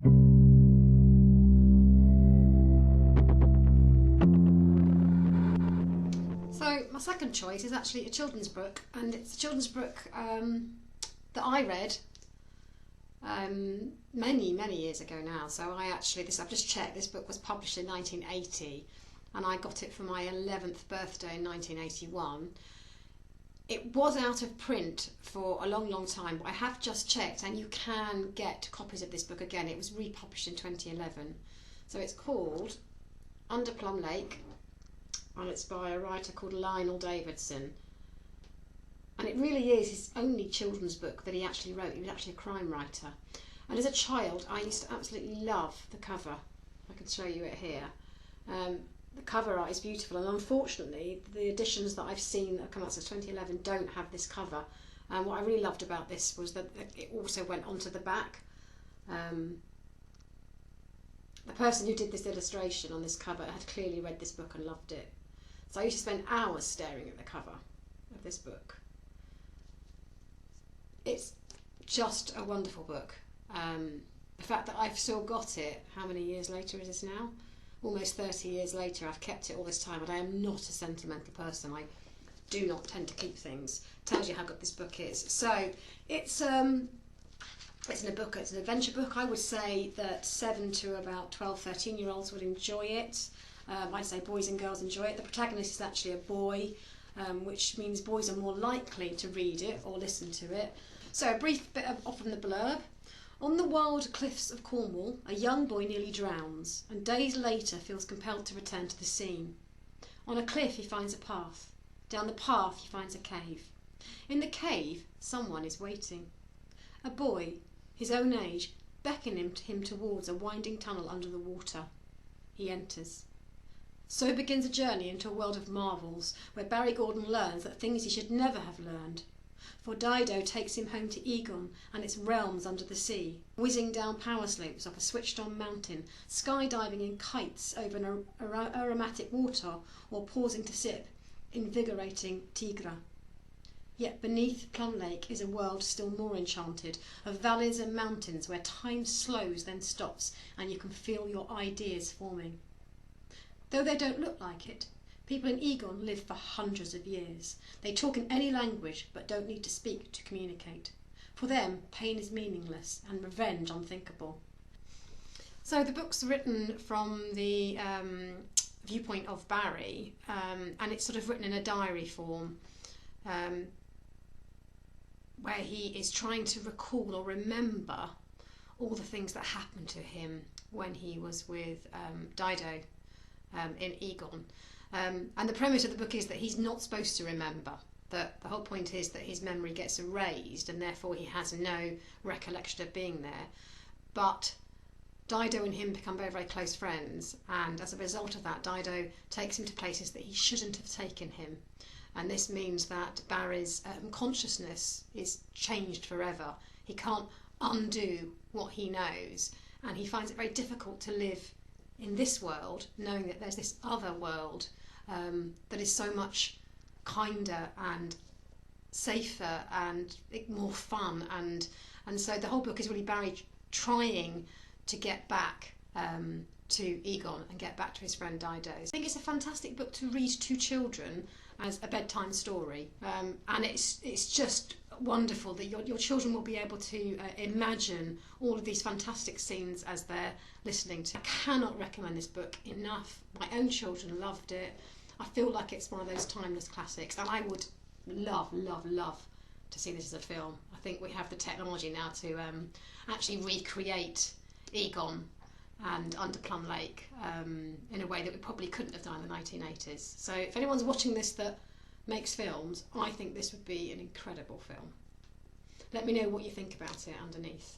So my second choice is actually a children's book, and it's a children's book that I read many years ago now. So I've just checked, this book was published in 1980, and I got it for my 11th birthday in 1981. It was out of print for a long time, but I have just checked and you can get copies of this book again. It was republished in 2011. So it's called Under Plum Lake, and it's by a writer called Lionel Davidson. And it really is his only children's book that he actually wrote. He was actually a crime writer. And as a child, I used to absolutely love the cover. I can show you it here. The cover art is beautiful, and unfortunately the editions that I've seen that have come out since 2011 don't have this cover. And what I really loved about this was that it also went onto the back. The person who did this illustration on this cover had clearly read this book and loved it. So I used to spend hours staring at the cover of this book. It's just a wonderful book. The fact that I've still got it, how many years later is this now? Almost 30 years later, I've kept it all this time, and I am not a sentimental person. I do not tend to keep things. Tells you how good this book is. So it's an adventure book. I would say that 7 to about 12, 13-year-olds would enjoy it. I'd say boys and girls enjoy it. The protagonist is actually a boy, which means boys are more likely to read it or listen to it. So a brief bit from the blurb. On the wild cliffs of Cornwall, a young boy nearly drowns, and days later feels compelled to return to the scene. On a cliff he finds a path. Down the path he finds a cave. In the cave, someone is waiting. A boy, his own age, beckoning him towards a winding tunnel under the water. He enters. So begins a journey into a world of marvels, where Barry Gordon learns that things he should never have learned. For Dido takes him home to Egon and its realms under the sea, whizzing down power slopes off a switched-on mountain, skydiving in kites over an aromatic water, or pausing to sip invigorating tigra. Yet beneath Plum Lake is a world still more enchanted, of valleys and mountains where time slows then stops and you can feel your ideas forming. Though they don't look like it, people in Egon live for hundreds of years. They talk in any language but don't need to speak to communicate. For them, pain is meaningless and revenge unthinkable. So the book's written from the viewpoint of Barry, and it's sort of written in a diary form, where he is trying to recall or remember all the things that happened to him when he was with Dido in Egon. And the premise of the book is that he's not supposed to remember. That the whole point is that his memory gets erased and therefore he has no recollection of being there. But Dido and him become very close friends, and as a result of that, Dido takes him to places that he shouldn't have taken him. And this means that Barry's consciousness is changed forever. He can't undo what he knows, and he finds it very difficult to live in this world, knowing that there's this other world that is so much kinder and safer and more fun, and so the whole book is really Barry trying to get back to Egon and get back to his friend Dido. I think it's a fantastic book to read to children as a bedtime story, and it's just wonderful that your children will be able to imagine all of these fantastic scenes as they're listening to. I cannot recommend this book enough. My own children loved it. I feel like it's one of those timeless classics, and I would love to see this as a film. I think we have the technology now to actually recreate Egon and Under Plum Lake in a way that we probably couldn't have done in the 1980s. So if anyone's watching this that makes films, I think this would be an incredible film. Let me know what you think about it underneath.